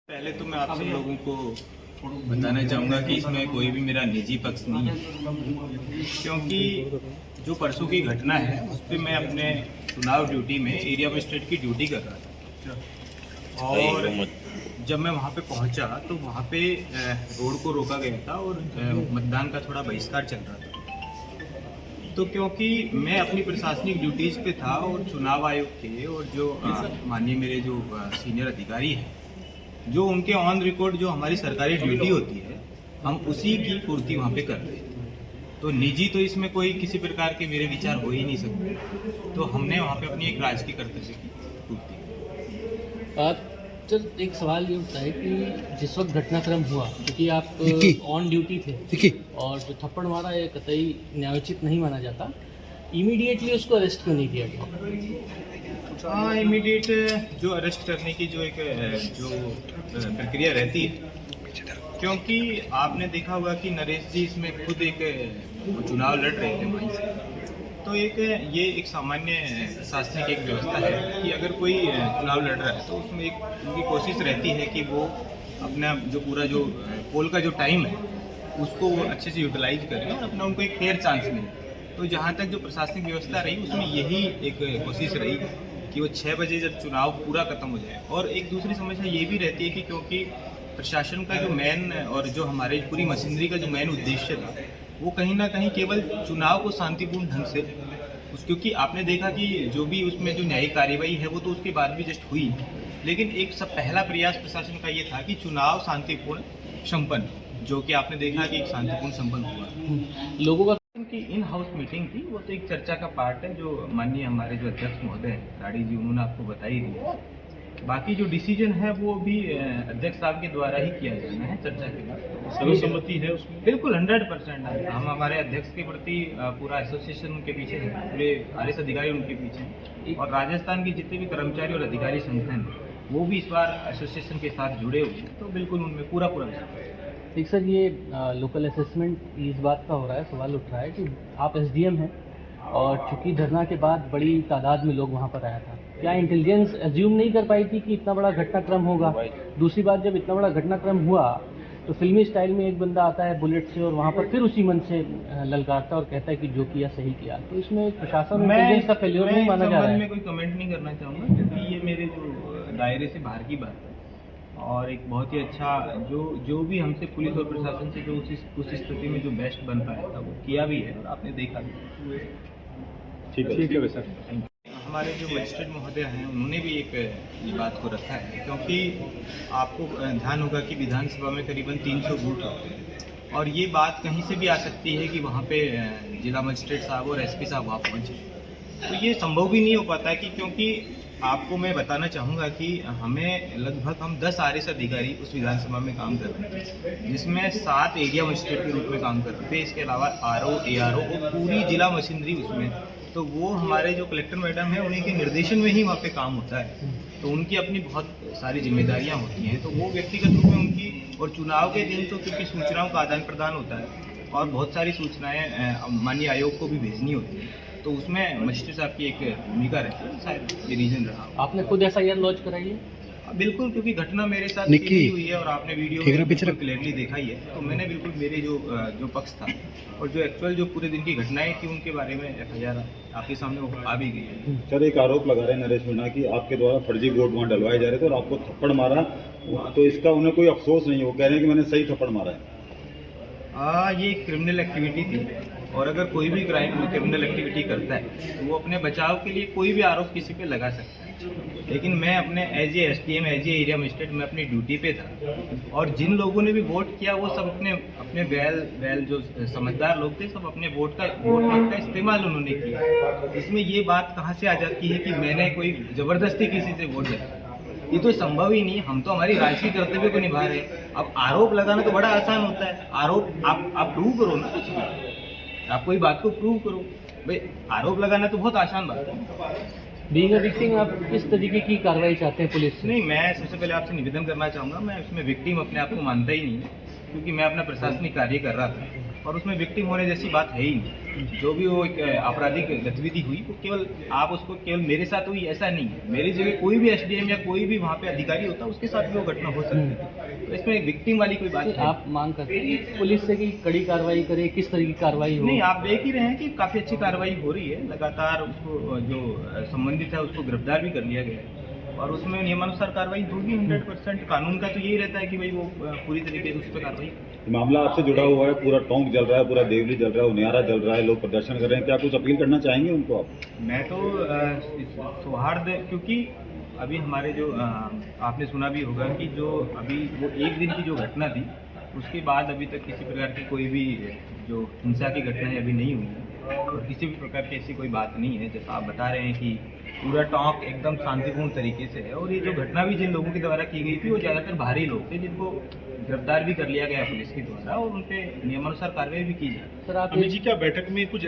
पहले तो मैं आप सब लोगों को बताना चाहूँगा कि इसमें कोई भी मेरा निजी पक्ष नहीं है, क्योंकि जो परसों की घटना है उस पर मैं अपने चुनाव ड्यूटी में एरिया मजिस्ट्रेट की ड्यूटी कर रहा था और जब मैं वहाँ पे पहुँचा तो वहाँ पे रोड को रोका गया था और मतदान का थोड़ा बहिष्कार चल रहा था। तो क्योंकि मैं अपनी प्रशासनिक ड्यूटीज़ पे था और चुनाव आयोग के और जो माननीय मेरे जो सीनियर अधिकारी हैं, जो उनके ऑन रिकॉर्ड जो हमारी सरकारी ड्यूटी होती है, हम उसी की पूर्ति वहाँ पे कर रहे थे। तो निजी तो इसमें कोई किसी प्रकार के मेरे विचार हो ही नहीं सकते, तो हमने वहाँ पे अपनी एक राजकीय कर्तव्य की पूर्ति। सर, एक सवाल ये उठता है कि जिस वक्त घटनाक्रम हुआ, क्योंकि आप ऑन ड्यूटी थे और जो थप्पड़ मारा है कतई न्यायोचित नहीं माना जाता, इमीडिएटली उसको अरेस्ट क्यों नहीं किया गया? हाँ, इमीडिएट जो अरेस्ट करने की जो एक जो प्रक्रिया रहती है, क्योंकि आपने देखा होगा कि नरेश जी इसमें खुद एक चुनाव लड़ रहे थे वहीं से, तो ये एक सामान्य प्रशासनिक एक व्यवस्था है कि अगर कोई चुनाव लड़ रहा है तो उसमें एक उनकी कोशिश रहती है कि वो अपना जो पूरा जो पोल का जो टाइम है उसको वो अच्छे से यूटिलाइज करें और अपना उनको एक फेयर चांस मिले। तो जहाँ तक जो प्रशासनिक व्यवस्था रही उसमें यही एक कोशिश रही कि वो 6 बजे जब चुनाव पूरा खत्म हो जाए। और एक दूसरी समस्या ये भी रहती है कि क्योंकि प्रशासन का जो मेन और जो हमारे पूरी मशीनरी का जो मेन उद्देश्य था वो कहीं ना कहीं केवल चुनाव को शांतिपूर्ण ढंग से क्योंकि आपने देखा कि जो भी उसमें जो न्यायिक कार्रवाई है वो तो उसके बाद भी जस्ट हुई, लेकिन एक सब पहला प्रयास प्रशासन का ये था कि चुनाव शांतिपूर्ण संपन्न, जो कि आपने देखा कि एक शांतिपूर्ण संपन्न हुआ। लोगों का उनकी इन हाउस मीटिंग थी, वो तो एक चर्चा का पार्ट है जो माननीय हमारे जो अध्यक्ष महोदय हैं राड़ी जी उन्होंने आपको बताई दी। बाकी जो डिसीजन है वो भी अध्यक्ष साहब के द्वारा ही किया जाना है चर्चा के बाद। सर्वसम्मति है उसमें? बिल्कुल 100% है। हम हमारे अध्यक्ष के प्रति पूरा एसोसिएशन उनके पीछे है, पूरे आरएस अधिकारी उनके पीछे हैं और राजस्थान के जितने भी कर्मचारी और अधिकारी संगठन वो भी इस बार एसोसिएशन के साथ जुड़े हुए हैं, तो बिल्कुल उनमें पूरा विश्वास। एक सर, ये लोकल असेसमेंट इस बात का हो रहा है, सवाल उठ रहा है कि आप एसडीएम हैं और चूंकि धरना के बाद बड़ी तादाद में लोग वहाँ पर आया था, क्या इंटेलिजेंस एज्यूम नहीं कर पाई थी कि इतना बड़ा घटनाक्रम होगा? दूसरी बात, जब इतना बड़ा घटनाक्रम हुआ तो फिल्मी स्टाइल में एक बंदा आता है बुलेट से और वहाँ पर फिर उसी मन से ललकारता और कहता है कि जो किया सही किया, तो इसमें प्रशासन इंटेलिजेंस का फेल्योर नहीं माना जा रहा है? मैं कोई कमेंट नहीं करना चाहूँगा क्योंकि ये मेरे जो दायरे से बाहर की बात है और एक बहुत ही अच्छा जो भी हमसे पुलिस और प्रशासन से जो उस स्थिति में जो बेस्ट बन पाया था वो किया भी है और आपने देखा भी। ठीक है सर। हमारे जो मजिस्ट्रेट महोदय हैं उन्होंने भी एक ये बात को रखा है, क्योंकि आपको ध्यान होगा कि विधानसभा में करीबन 300 बूथ होते हैं और ये बात कहीं से भी आ सकती है कि वहाँ पे जिला मजिस्ट्रेट साहब और एसपी साहब वहाँ पहुँचे, तो ये संभव भी नहीं हो पाता है कि क्योंकि आपको मैं बताना चाहूँगा कि हमें लगभग हम 10 आरएस अधिकारी उस विधानसभा में काम कर रहे थे, जिसमें 7 एरिया मजिस्ट्रेट के रूप में काम कर रहे थे, इसके अलावा आरओ एआरओ और पूरी जिला मशीनरी उसमें, तो वो हमारे जो कलेक्टर मैडम है उन्हीं के निर्देशन में ही वहाँ पे काम होता है, तो उनकी अपनी बहुत सारी जिम्मेदारियाँ होती हैं, तो वो व्यक्तिगत रूप में उनकी और चुनाव के दिन तो क्योंकि सूचनाओं का आदान प्रदान होता है और बहुत सारी सूचनाएँ माननीय आयोग को भी भेजनी होती है, तो उसमें मजिस्ट्रेट साहब की एक भूमिका रहती है, शायद ये रीजन रहा। आपने खुद एफआईआर लॉन्च कराई है? बिल्कुल, क्योंकि घटना मेरे साथ सीधी हुई है और आपने वीडियो में क्लियरली देखा ही है, तो मैंने बिल्कुल मेरे जो पक्ष था और जो एक्चुअल जो पूरे दिन की घटनाएं थी उनके बारे में एफआईआर आपके सामने वो आ भी गई है। सर, एक आरोप लगा रहे हैं नरेश मीणा कि आपके द्वारा फर्जी वोट वहाँ डलवाए जा रहे थे और आपको थप्पड़ मारा, तो इसका उन्हें कोई अफसोस नहीं है, वो कह रहे हैं कि मैंने सही थप्पड़ मारा है। ये क्रिमिनल एक्टिविटी थी और अगर कोई भी क्रिमिनल एक्टिविटी करता है तो वो अपने बचाव के लिए कोई भी आरोप किसी पे लगा सकता है, लेकिन मैं अपने as a SDM as a area magistrate मैं अपनी ड्यूटी पे था और जिन लोगों ने भी वोट किया वो सब अपने बैल जो समझदार लोग थे, सब अपने वोट हक का इस्तेमाल उन्होंने किया। इसमें ये बात कहाँ से आ जाती है कि मैंने कोई जबरदस्ती किसी से वोट दिया, ये तो संभव ही नहीं। हम तो हमारी राजकीय कर्तव्य को निभा रहे हैं। अब आरोप लगाना तो बड़ा आसान होता है, आरोप आप प्रूव करो ना, कुछ भी आप कोई बात को प्रूव करो, भाई आरोप लगाना तो बहुत आसान बात है। बीइंग अ विक्टिम, आप किस तरीके की कार्रवाई चाहते हैं पुलिस से? नहीं, मैं सबसे पहले आपसे निवेदन करना चाहूँगा, मैं इसमें विक्टिम अपने आप को मानता ही नहीं है। क्योंकि मैं अपना प्रशासनिक कार्य कर रहा था और उसमें विक्टिम होने जैसी बात है ही नहीं। जो भी वो एक आपराधिक गतिविधि हुई वो केवल आप उसको केवल मेरे साथ हुई ऐसा नहीं है, मेरी जगह कोई भी एसडीएम या कोई भी वहाँ पे अधिकारी होता उसके साथ भी वो घटना हो सकती थी। तो इसमें विक्टिम वाली कोई बात तो है आप मांग करते हैं कि पुलिस से कि कड़ी कार्रवाई करे, किस तरह की कार्रवाई हो? नहीं। आप देख ही रहे हैं कि काफी अच्छी कार्रवाई हो रही है, लगातार उसको जो संबंधित है उसको गिरफ्तार भी कर लिया गया है और उसमें नियमानुसार कार्रवाई होगी 100%। कानून का तो यही रहता है कि भाई वो पूरी तरीके से उस पर कार्रवाई। मामला आपसे जुड़ा हुआ है, पूरा टोंक जल रहा है, पूरा देवली जल रहा है, उनियारा जल रहा है, लोग प्रदर्शन कर रहे हैं, क्या कुछ अपील करना चाहेंगे उनको आप? मैं तो सौहार्द, क्योंकि अभी हमारे जो आपने सुना भी होगा कि जो अभी वो एक दिन की जो घटना थी उसके बाद अभी तक किसी प्रकार की कोई भी जो हिंसा की घटनाएं अभी नहीं हुई है और किसी भी प्रकार की ऐसी कोई बात नहीं है। जैसा आप बता रहे हैं कि पूरा टॉक एकदम शांतिपूर्ण तरीके से है और ये जो घटना भी जिन लोगों के द्वारा की गई थी वो ज़्यादातर बाहरी लोग थे जिनको गिरफ्तार भी कर लिया गया पुलिस के द्वारा और उन पे नियमानुसार कार्रवाई भी की जाए। सर आप अमित जी क्या बैठक में कुछ